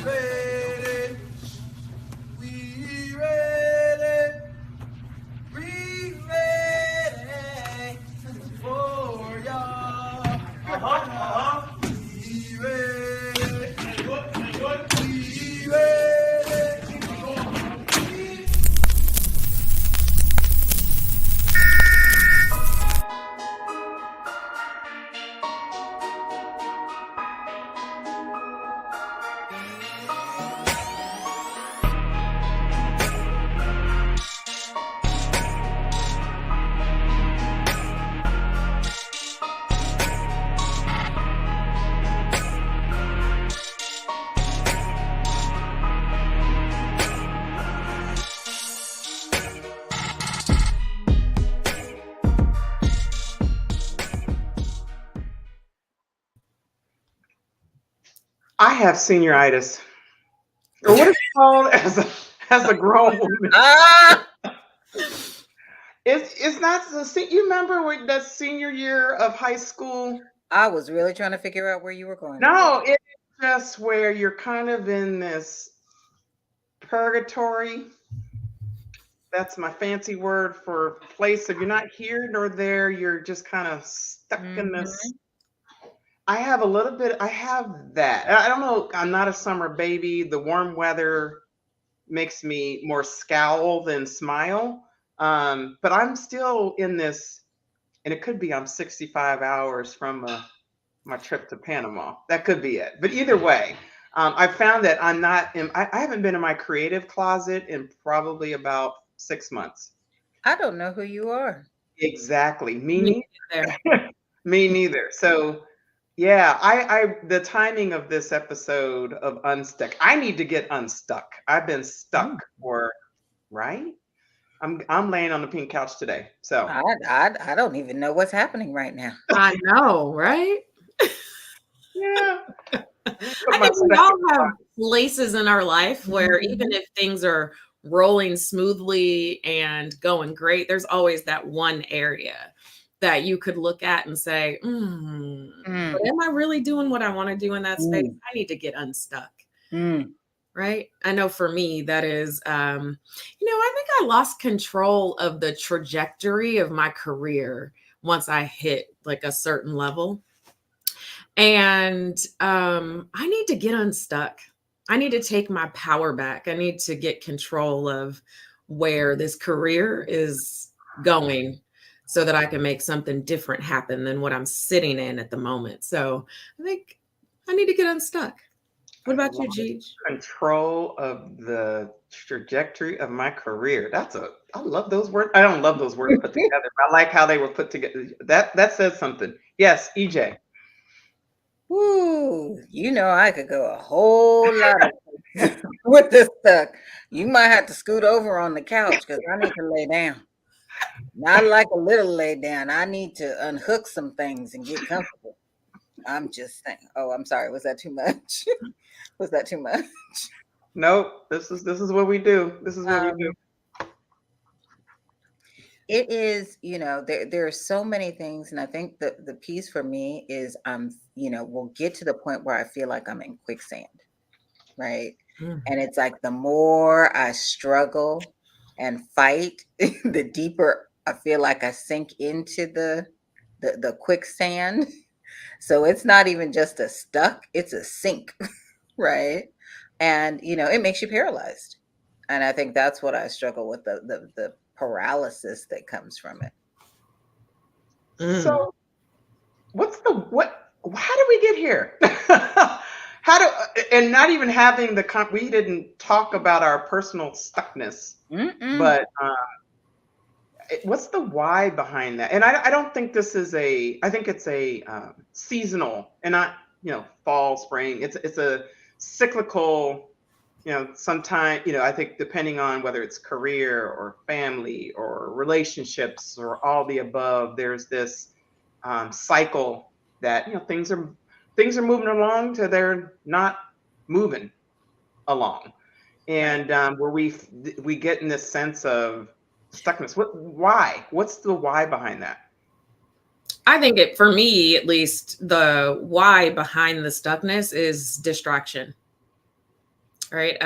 ready. We ready. We ready for y'all. We ready. We ready. I have senioritis, or what is it called as a grown woman? Ah, It's not you remember with the senior year of high school? I was really trying to figure out where you were going with this. No, it's just where you're kind of in this purgatory. That's my fancy word for place. If you're not here nor there, you're just kind of stuck in this. Mhm. I have a little bit. I have that. I don't know. I'm not a summer baby. The warm weather makes me more scowl than smile. But I'm still in this, and it could be I'm 65 hours from my trip to Panama. That could be it. But either way, I found that I'm not. I haven't been in my creative closet in probably about 6 months. I don't know who you are. Exactly. Me Me neither. either. Me neither. So yeah, I the timing of this episode of Unstuck. I need to get unstuck. I've been stuck Mm. for right. I'm laying on the pink couch today. So I don't even know what's happening right now. I know, right? yeah, let me put I my think we stuck all in have box. places in our life where even Mhm. if things are rolling smoothly and going great, there's always that one area that you could look at and say, but Mm, am I really doing what I want to do in that space? mm, I need to get unstuck. mm. Right. I know for me, that is, I think I lost control of the trajectory of my career once I hit like a certain level. And I need to get unstuck. I need to take my power back. I need to get control of where this career is going so that I can make something different happen than what I'm sitting in at the moment. So I think I need to get unstuck. What I about you, lost Jeej? control of the trajectory of my career. I love those words. I don't love those words put together. But I like how they were put together. That says something. Yes, EJ. Woo, I could go a whole lot of with this stuff. You might have to scoot over on the couch because I need to lay down. Not like a little lay down. I need to unhook some things and get comfortable. I'm just saying. Oh, I'm sorry. Was that too much? Was that too much? Nope. This is what we do. This is what we do. Um, it is, there are so many things, and I think the piece for me is we'll get to the point where I feel like I'm in quicksand, right? Mm. And it's like the more I struggle and fight, the deeper I feel like I sink into the quicksand. So it's not even just a stuck, it's a sink, right? And it makes you paralyzed. And I think that's what I struggle with, the paralysis that comes from it. Mm. So what? How did we get here? How do and not even having we didn't talk about our personal stuckness, Mm-mm. but what's the why behind that? And I don't think this is I think it's a seasonal and not fall spring. It's a cyclical. Sometime I think depending on whether it's career or family or relationships or all the above, there's this cycle that things are moving along to they're not moving along, Right. and where we get in this sense of stuckness. What's the why behind that? I think for me, at least, the why behind the stuckness is distraction. right?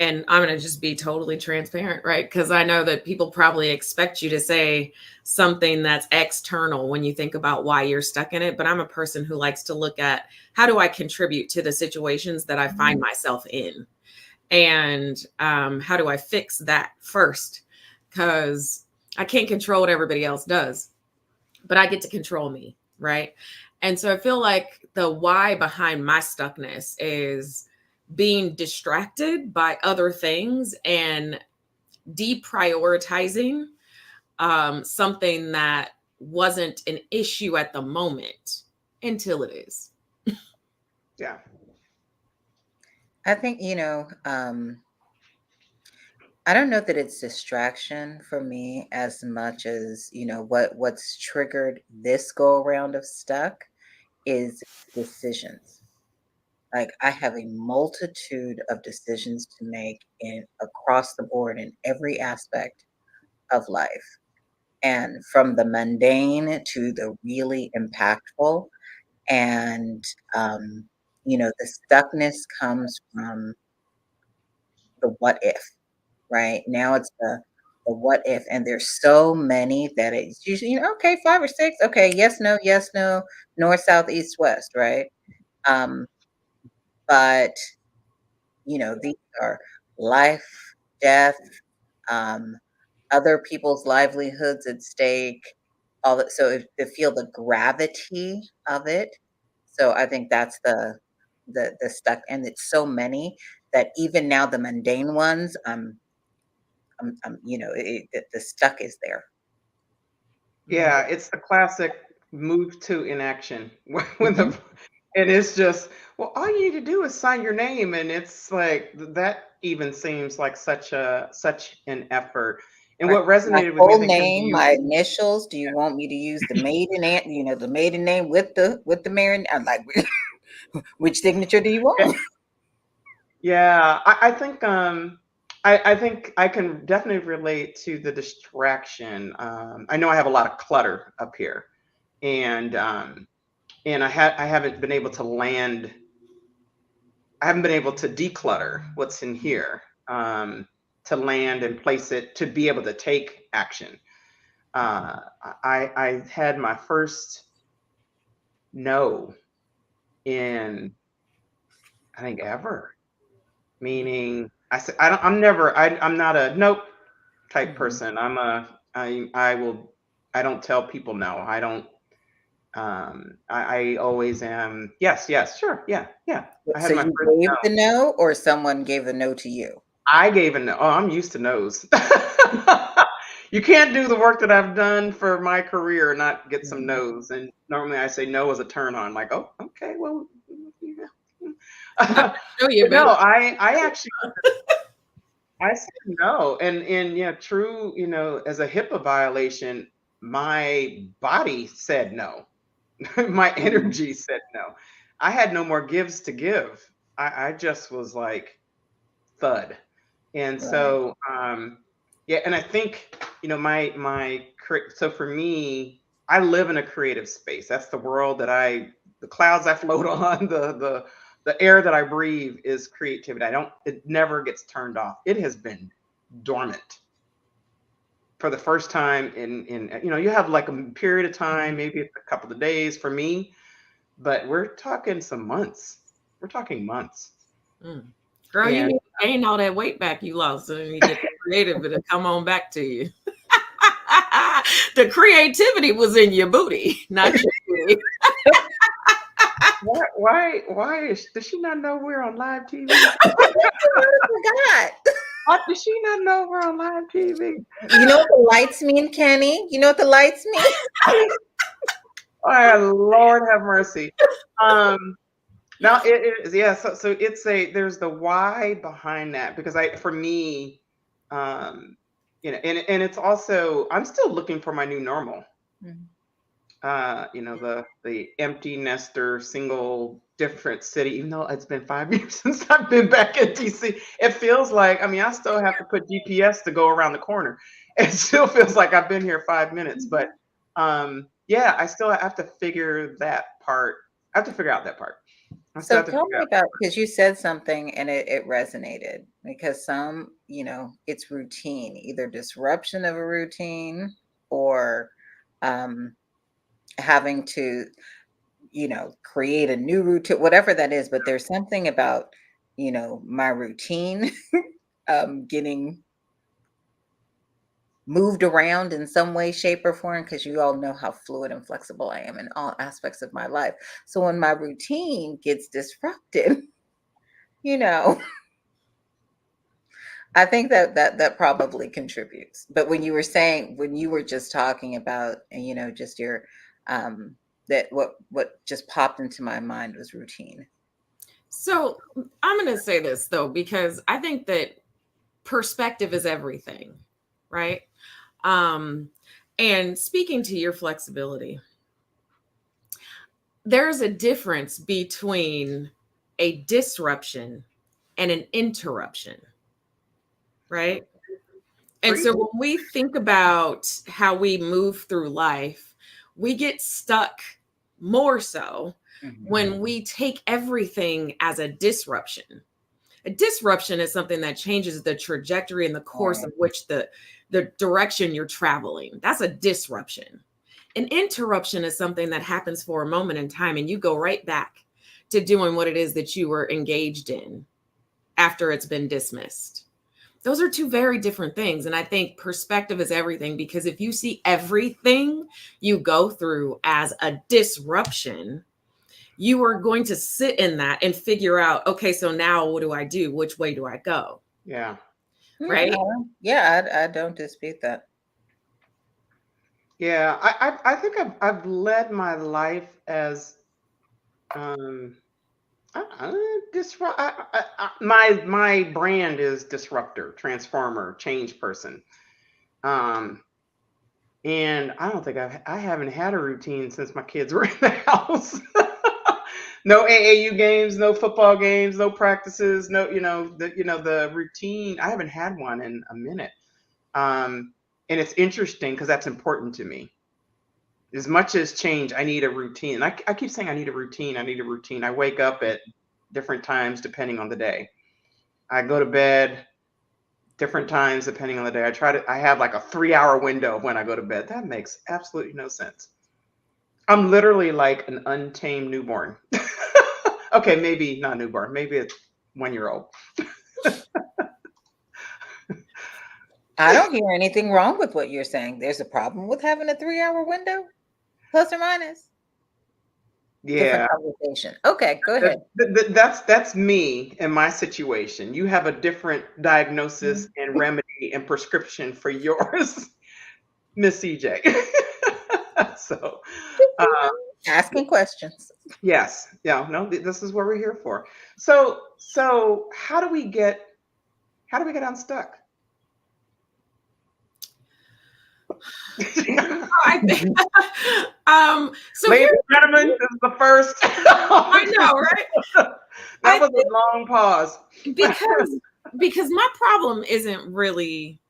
And I'm going to just be totally transparent, right? Because I know that people probably expect you to say something that's external when you think about why you're stuck in it. But I'm a person who likes to look at how do I contribute to the situations that I find myself in? And how do I fix that first? Because I can't control what everybody else does, but I get to control me, right? And so I feel like the why behind my stuckness is being distracted by other things and deprioritizing something that wasn't an issue at the moment until it is. Yeah. I think, I don't know that it's distraction for me as much as, what's triggered this go around of stuck is decisions. Like I have a multitude of decisions to make in across the board in every aspect of life. And from the mundane to the really impactful. And the stuckness comes from the what if. Right? Now it's the what if, and there's so many that it's usually, okay, 5 or 6, okay, yes, no, north, south, east, west, right? Um, but, these are life, death, um, other people's livelihoods at stake, all that. So to feel the gravity of it. So I think that's the stuck, and it's so many that even now the mundane ones, the stuck is there. Yeah, it's the classic move to inaction when Mhm. the and it's just, well, all you need to do is sign your name, and it's like that even seems like such an effort. And Right. what My resonated with me, I full think, because name, you, my initials. Do you want me to use the maiden the maiden name with the married? I'm like, which signature do you want? yeah, I think I can definitely relate to the distraction. I know I have a lot of clutter up here, and I haven't been able to land. I haven't been able to declutter what's in here, to land and place it to be able to take action. Uh, I had my first no in, I think, ever. Meaning I said I'm not a nope type Mhm. person. I will, I don't tell people no. I don't, I always am yes, yes, sure, yeah, yeah. I So had my you first no. gave the no, or someone gave the no to you? I gave a no. Oh, I'm used to no's. You can't do the work that I've done for my career and not get some Mhm. no's. And normally I say no as a turn on, like, oh, okay, well, yeah. I show you But no, better. I actually, I said no. And true, as a HIPAA violation, my body said no. My Mhm. energy said no. I had no more gives to give. I just was like thud. And Right. so, yeah, and I think, so for me, I live in a creative space. That's the world the clouds I float on, the air that I breathe is creativity. It never gets turned off. It has been dormant for the first time you have like a period of time, maybe it's a couple of days for me, but we're talking some months. We're talking months. Mm. Girl, you And need to gain all that weight back you lost, and then you get the creative to come on back to you. The creativity was in your booty, not your booty. does she not know we're on live TV? I forgot. Does she not know we're on live TV? You know what the lights mean, Kenny? You know what the lights mean? Oh, Lord have mercy. Um, Now it is, yeah. So there's the why behind that, because for me, um, and it's also, I'm still looking for my new normal. Mhm. The empty nester, single, different city. Even though it's been 5 years since I've been back in DC, it feels like, I mean, I still have to put GPS to go around the corner. It still feels like I've been here 5 minutes, but yeah, I still have to figure that part. I have to figure out that part. I still So have to tell figure me out. about, because you said something and it resonated, because some, it's routine, either disruption of a routine or um, having to, create a new routine, whatever that is. But there's something about, my routine getting moved around in some way, shape, or form, because you all know how fluid and flexible I am in all aspects of my life. So when my routine gets disrupted, you know, I think that probably contributes. But when you were just talking about, just your that what just popped into my mind was routine. So I'm going to say this though, because I think that perspective is everything, right? Um, and speaking to your flexibility, there's a difference between a disruption and an interruption, right? And Preach. so when we think about how we move through life, we get stuck more so when we take everything as a disruption. A disruption is something that changes the trajectory and the course Right. of which the direction you're traveling. That's a disruption. An interruption is something that happens for a moment in time and you go right back to doing what it is that you were engaged in after it's been dismissed. Those are two very different things. And I think perspective is everything, because if you see everything you go through as a disruption, you are going to sit in that and figure out, okay, so now what do I do? Which way do I go? Yeah. Right? Yeah, I don't dispute that. Yeah. I think I've led my life as disrupt. My brand is disruptor, transformer, change person. Um, and I don't think I haven't had a routine since my kids were in the house. No AAU games, no football games, no practices, no the routine. I haven't had one in a minute. And it's interesting because that's important to me. As much as change, I need a routine. I keep saying I need a routine. I need a routine. I wake up at different times depending on the day. I go to bed different times depending on the day. I have like a 3 hour window of when I go to bed. That makes absolutely no sense. I'm literally like an untamed newborn. Okay, maybe not newborn, maybe it's 1 year old. I don't hear anything wrong with what you're saying. There's a problem with having a 3-hour window, plus or minus. Different Yeah, conversation. Okay, go ahead. that's me and my situation. You have a different diagnosis and remedy and prescription for yours, Miss CJ. So, uh, Asking questions. yes, yeah, no, this is what we're here for. So how do we get unstuck? I think, so Ladies here, and gentlemen, this is the first. I know, right? That I was a long pause. because my problem isn't really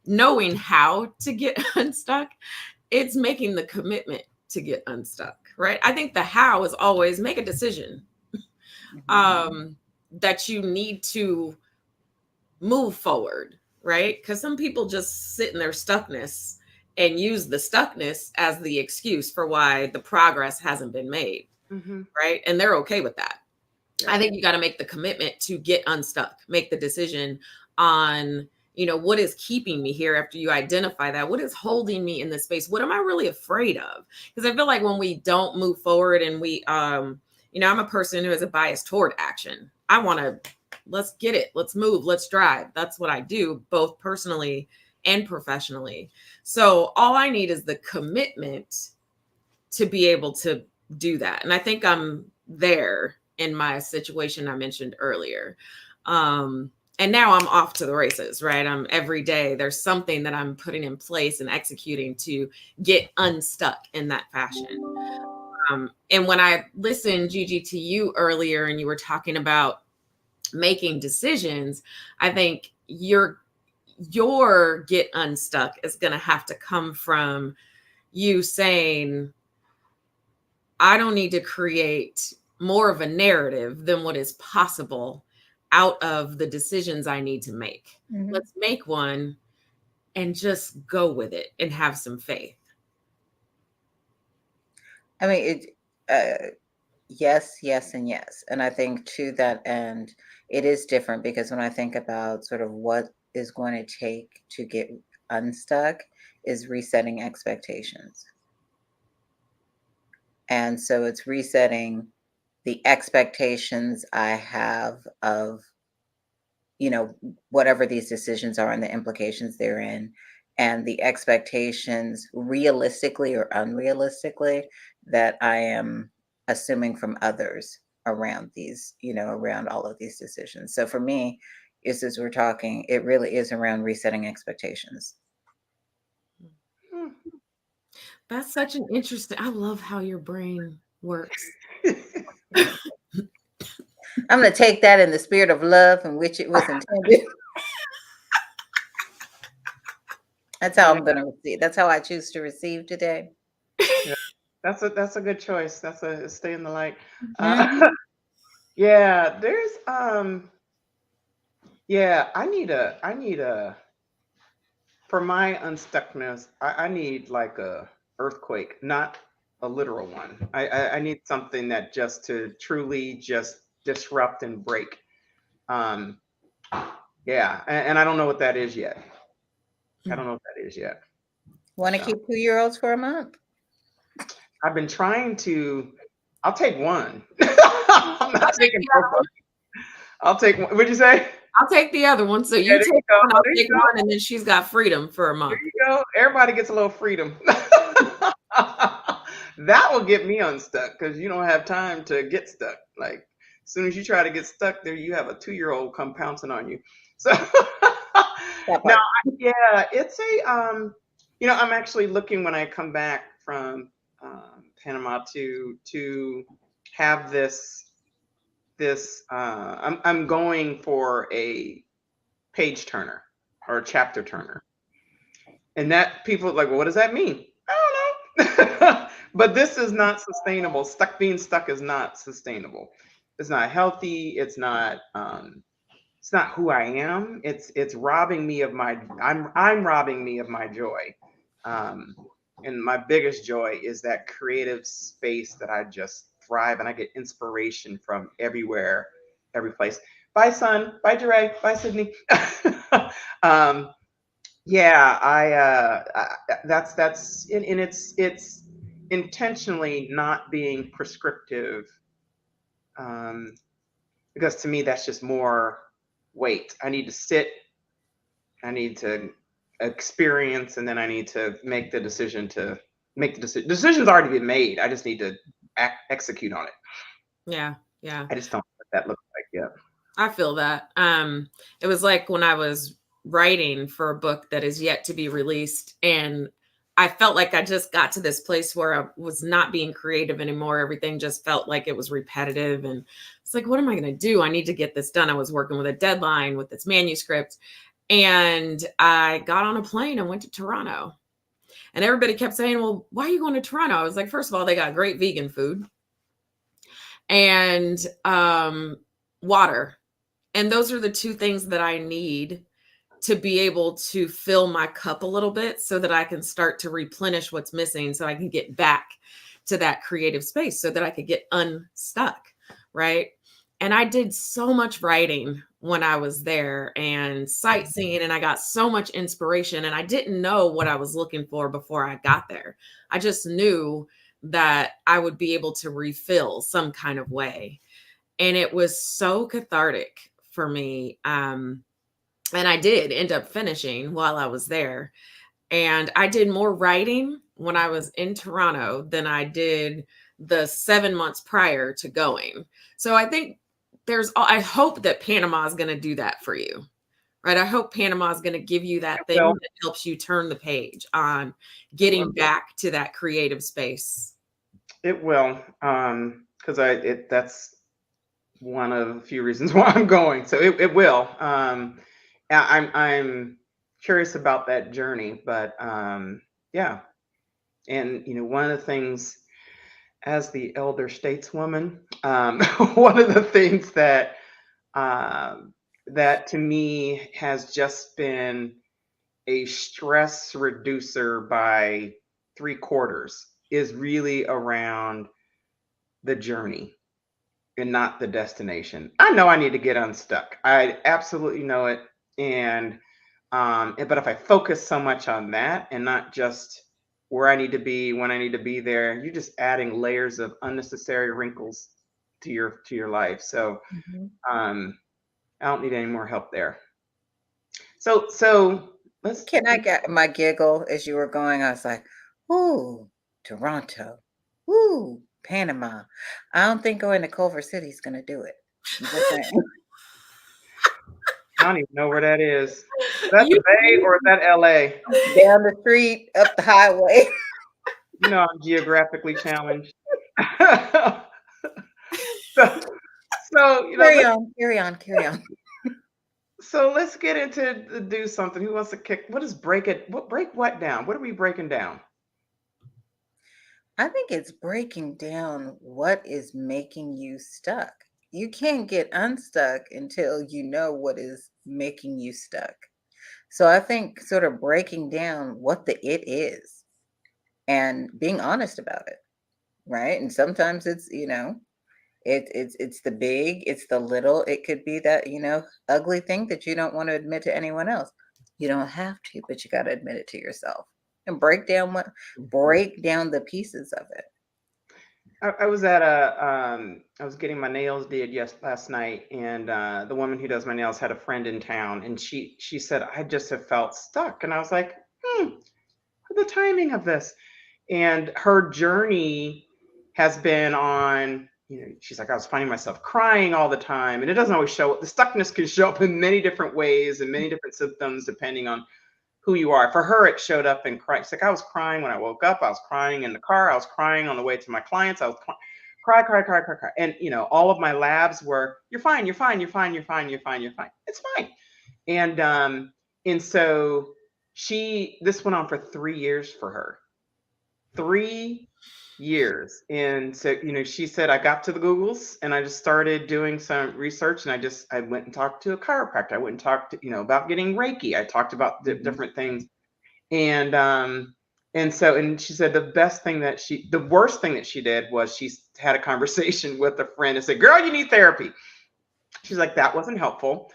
knowing how to get unstuck. It's making the commitment to get unstuck, right? I think the how is always make a decision that you need to move forward, right? Because some people just sit in their stuckness and use the stuckness as the excuse for why the progress hasn't been made, Mm-hmm. right? And they're okay with that. Yeah. I think you got to make the commitment to get unstuck, make the decision on, what is keeping me here after you identify that, what is holding me in this space? What am I really afraid of? Because I feel like when we don't move forward and I'm a person who has a bias toward action. I want to, let's get it. Let's move. Let's drive. That's what I do, both personally and professionally. So all I need is the commitment to be able to do that. And I think I'm there in my situation I mentioned earlier. And now I'm off to the races, right? I'm every day, there's something that I'm putting in place and executing to get unstuck in that fashion. And when I listened, Gigi, to you earlier, and you were talking about making decisions, I think your get unstuck is going to have to come from you saying, I don't need to create more of a narrative than what is possible out of the decisions I need to make. Mhm. Let's make one and just go with it and have some faith. I mean, yes, yes, and yes. And I think to that end, it is different because when I think about sort of what is going to take to get unstuck is resetting expectations. And so it's resetting the expectations I have of, whatever these decisions are and the implications therein, and the expectations realistically or unrealistically that I am assuming from others around these, around all of these decisions. So for me, is as we're talking, it really is around resetting expectations. Hmm. That's such an interesting. I love how your brain works. I'm going to take that in the spirit of love in which it was intended. That's how I'm going to receive. That's how I choose to receive today. Yeah, that's a good choice. That's a stay in the light. Mhm. Yeah, there's yeah, I need a for my unstuckness, I need like a earthquake, not a literal one. I need something that just to truly just disrupt and break. Um, yeah, and I don't know what that is yet. I don't know what that is yet. Want to So keep 2-year-olds for a month? I've been trying to. I'll take one. I'm not taking both of them. I'll take one. What'd you say? I'll take the other one. So Yeah, you there take you go. one, I'll There you take go. one, and then she's got freedom for a There month. you go. Everybody gets a little freedom. That will get me unstuck because you don't have time to get stuck. Like as soon as you try to get stuck there, you have a 2-year-old come pouncing on you. So That now, part. yeah, it's a I'm actually looking when I come back from Panama to have this. I'm going for a page turner or a chapter turner. And that people are like, well, what does that mean? I don't know. But this is not sustainable. Being stuck is not sustainable. It's not healthy. It's not who I am. It's robbing me of my I'm robbing me of my joy. Um, and my biggest joy is that creative space that I just thrive and I get inspiration from everywhere, every place. Bye, son. Bye, Jeray. Bye, Sydney. um, yeah, that's and it's intentionally not being prescriptive, um, because to me that's just more weight. I need to sit, I need to experience, and then I need to make the decision to make the decision. Decision's already been made. I just need to execute on it. Yeah, yeah. I just don't know what that looks like yet. I feel that. It was like when I was writing for a book that is yet to be released, and I felt like I just got to this place where I was not being creative anymore. Everything just felt like it was repetitive, and it's like, what am I going to do? I need to get this done. I was working with a deadline with this manuscript, and I got on a plane and went to Toronto. And everybody kept saying, "Well, why are you going to Toronto?" I was like, first of all, they got great vegan food and water. And those are the two things that I need to be able to fill my cup a little bit so that I can start to replenish what's missing so I can get back to that creative space so that I could get unstuck. Right. And I did so much writing when I was there and sightseeing, and I got so much inspiration. And I didn't know what I was looking for before I got there. I just knew that I would be able to refill some kind of way. And it was so cathartic for me. And I did end up finishing while I was there. And I did more writing when I was in Toronto than I did the 7 months prior to going. So I think I hope that Panama is going to do that for you, right? I hope Panama is going to give you that thing Well, that helps you turn the page on getting back to that creative space. it will, because that's one of a few reasons why I'm going. So it will. I'm curious about that journey, but yeah. And one of the things as the elder stateswoman, one of the things that that to me has just been a stress reducer by 3/4 is really around the journey and not the destination. I know I need to get unstuck. I absolutely know it. And but if I focus so much on that and not just where I need to be when I need to be there, you're just adding layers of unnecessary wrinkles to your life. So Mhm. um I don't need any more help there. So let's Can I get my giggle as you were going? I was like, ooh, Toronto. Ooh, Panama. I don't think going to Culver City is going to do it. I'm just saying. I don't even know where that is. Is that the You, Bay or is that LA? Down the street, up the highway. You know I'm geographically challenged. so, so Carry on, carry on, carry on. so let's get into the do something. Who wants to kick? What is break it? What break what down? What are we breaking down? I think it's breaking down what is making you stuck. You can't get unstuck until you know what is making you stuck. So I think sort of breaking down what the it is and being honest about it, right? And sometimes it's, it's the big, it's the little. It could be that, ugly thing that you don't want to admit to anyone else. You don't have to, but you got to admit it to yourself and break down the pieces of it. I was at a I was getting my nails did last night, and the woman who does my nails had a friend in town, and she said I just have felt stuck, and I was like, the timing of this, and her journey has been on. She's like, I was finding myself crying all the time, and it doesn't always show. The stuckness can show up in many different ways and many different symptoms depending on who you are. For her, it showed up in crying. It's like I was crying when I woke up. I was crying in the car. I was crying on the way to my clients. I was cry, cry, cry, cry, cry. And all of my labs were, you're fine, you're fine, you're fine, you're fine, you're fine, you're fine. It's fine. And so this went on for 3 years for her. 3 years. And so, she said, I got to the Googles and I just started doing some research, and I went and talked to a chiropractor. I went and talked to, about getting Reiki. I talked about different things. And she said the worst thing that she did was she had a conversation with a friend and said, girl, you need therapy. She's like, that wasn't helpful.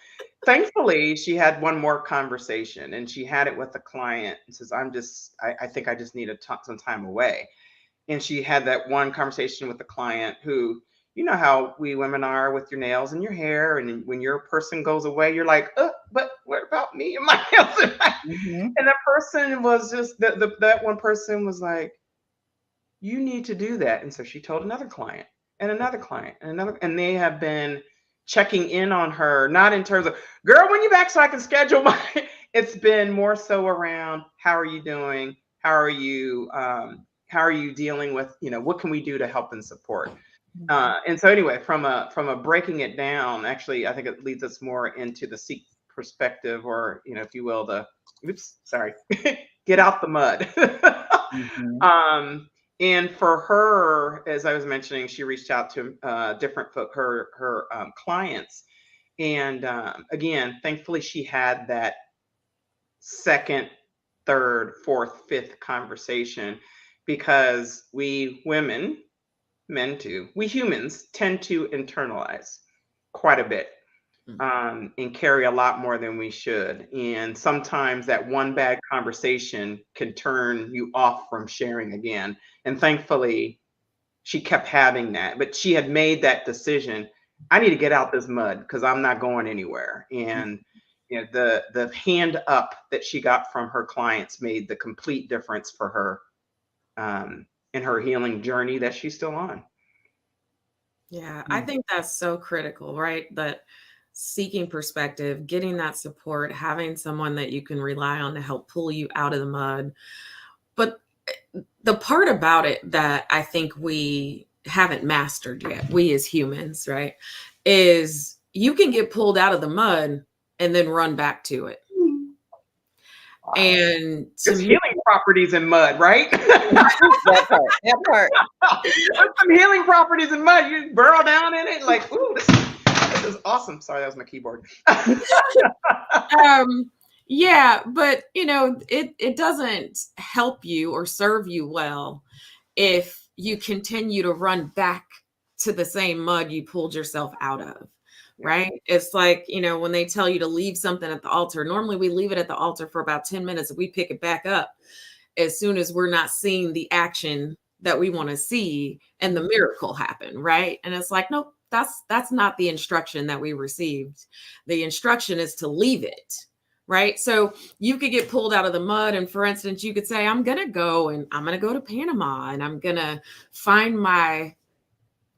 Thankfully, she had one more conversation, and she had it with a client and says, I think I just need some time away. And she had that one conversation with the client who, you know how we women are with your nails and your hair. And when your person goes away, you're like, but what about me and my nails? And that person was just, that one person was like, you need to do that. And so she told another client and another client and another, and they have been checking in on her, not in terms of, girl, when you back so I can schedule my, it's been more so around, how are you doing? How are you dealing with, what can we do to help and support? And so anyway, from a breaking it down, actually, I think it leads us more into the seek perspective, or, if you will, get out the mud. And for her, as I was mentioning, she reached out to different her clients. And again, thankfully, she had that second, third, fourth, fifth conversation, because we women, men too, we humans tend to internalize quite a bit, and carry a lot more than we should. And sometimes that one bad conversation can turn you off from sharing again. And thankfully, she kept having that, but she had made that decision. I need to get out this mud because I'm not going anywhere. And the hand up that she got from her clients made the complete difference for her in her healing journey that she's still on. Yeah, I think that's so critical, right? That seeking perspective, getting that support, having someone that you can rely on to help pull you out of the mud. But the part about it that I think we haven't mastered yet, we as humans, right, is you can get pulled out of the mud and then run back to it. And to There's me, healing properties in mud, right? That part. That part. There's some healing properties in mud. You burrow down in it, like, ooh, this is awesome. Sorry, that was my keyboard. um, yeah, but it doesn't help you or serve you well if you continue to run back to the same mud you pulled yourself out of. Yeah. Right? It's like, when they tell you to leave something at the altar, normally we leave it at the altar for about 10 minutes and we pick it back up as soon as we're not seeing the action that we want to see and the miracle happen, right? And it's like, nope, that's not the instruction that we received. The instruction is to leave it, right? So you could get pulled out of the mud, and for instance, you could say, I'm gonna go to Panama, and I'm gonna find my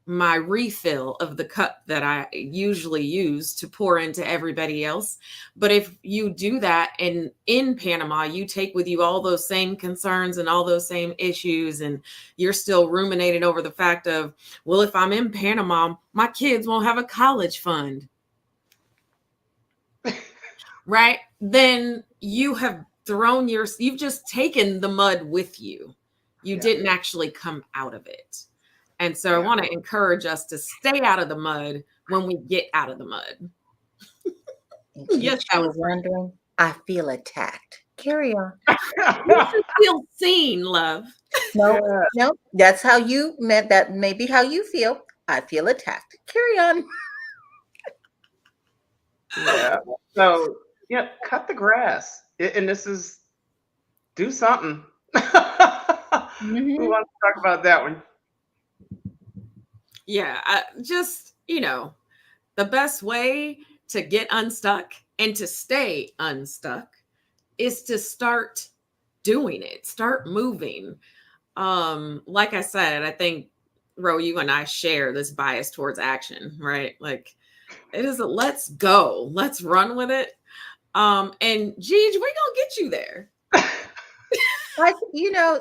refill of the cup that I usually use to pour into everybody else. But if you do that and in Panama, you take with you all those same concerns and all those same issues, and you're still ruminating over the fact of, well, if I'm in Panama, my kids won't have a college fund. Right? Then you've just taken the mud with you. You didn't actually come out of it. And so I want to encourage us to stay out of the mud when we get out of the mud. Yes, I was wondering. I feel attacked. Carry on. You should feel seen, love. No, that's how you meant that. Maybe how you feel. I feel attacked. Carry on. Yeah. So, cut the grass. And this is do something. Who wants to talk about that one? Yeah, the best way to get unstuck and to stay unstuck is to start doing it, start moving. Like I said, I think, Ro, you and I share this bias towards action, right? Like, it is let's go, let's run with it. And Gigi, we're gonna get you there.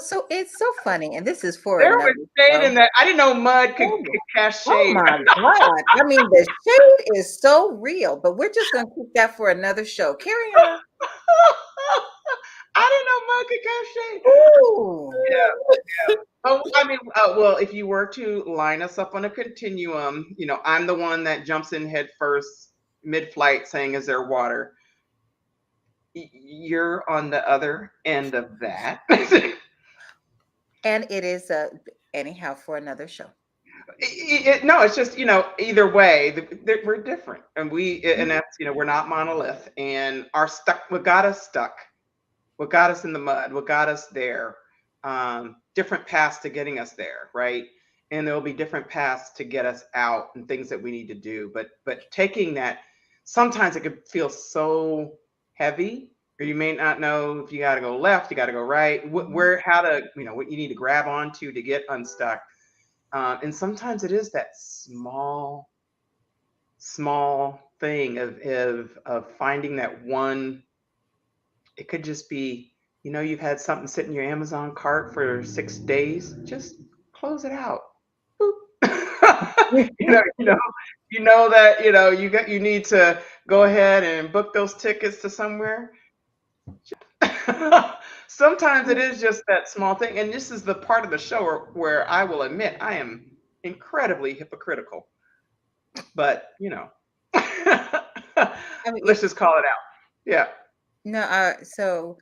So it's so funny, and this is for There another was shade show. in that. I didn't know mud could cast Oh shade. my God. I mean, the shade is so real, but we're just going to keep that for another show. Carry on. I didn't know mud could cast shade. Ooh. Yeah. Oh, I mean, well, if you were to line us up on a continuum, I'm the one that jumps in head first, mid-flight, saying, "Is there water?" You're on the other end of that. And it is anyhow for another show. No, it's just either way, we're different, and and that's we're not monolith, and what got us stuck, what got us in the mud, what got us there, different paths to getting us there, right? And there will be different paths to get us out and things that we need to do, but taking that, sometimes it could feel so heavy, or you may not know if you got to go left, you got to go right, how to what you need to grab onto to get unstuck. And sometimes it is that small thing of finding that one. It could just be, you've had something sit in your Amazon cart for 6 days. Just close it out. Boop. That you need to go ahead and book those tickets to somewhere. Sometimes it is just that small thing, and this is the part of the show where I will admit I am incredibly hypocritical. But let's just call it out. Yeah. No, so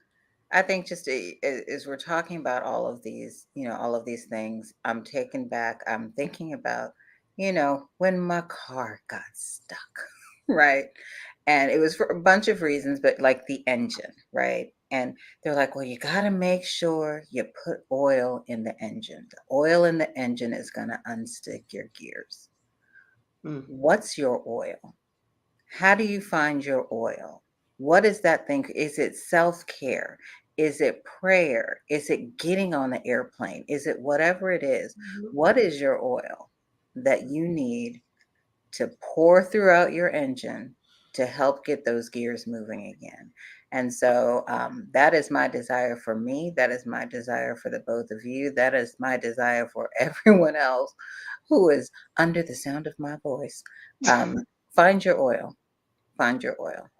I think just as we're talking about all of these things, I'm taken back. I'm thinking about, when my car got stuck, right? And it was for a bunch of reasons, but like the engine, right? And they're like, well, you got to make sure you put oil in the engine. The oil in the engine is going to unstick your gears. What's your oil? How do you find your oil? What is that thing? Is it self-care? Is it prayer? Is it getting on the airplane? Is it whatever it is? What is your oil that you need to pour throughout your engine to help get those gears moving again? And so that is my desire for me. That is my desire for the both of you. That is my desire for everyone else who is under the sound of my voice. Find your oil. Find your oil.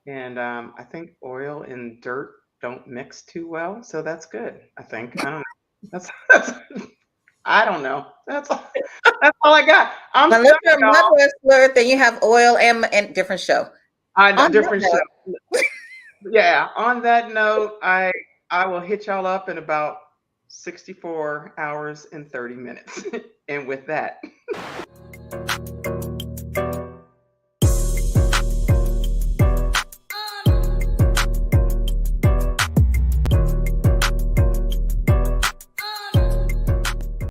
And I think oil and dirt don't mix too well, so that's good. I think. I don't know. That's I don't know. That's all I got. I'm Unless stuck, you're a mud y'all. wrestler, then you have oil and different show. I On that different note, show. Yeah. On that note, I will hit y'all up in about 64 hours and 30 minutes. And with that.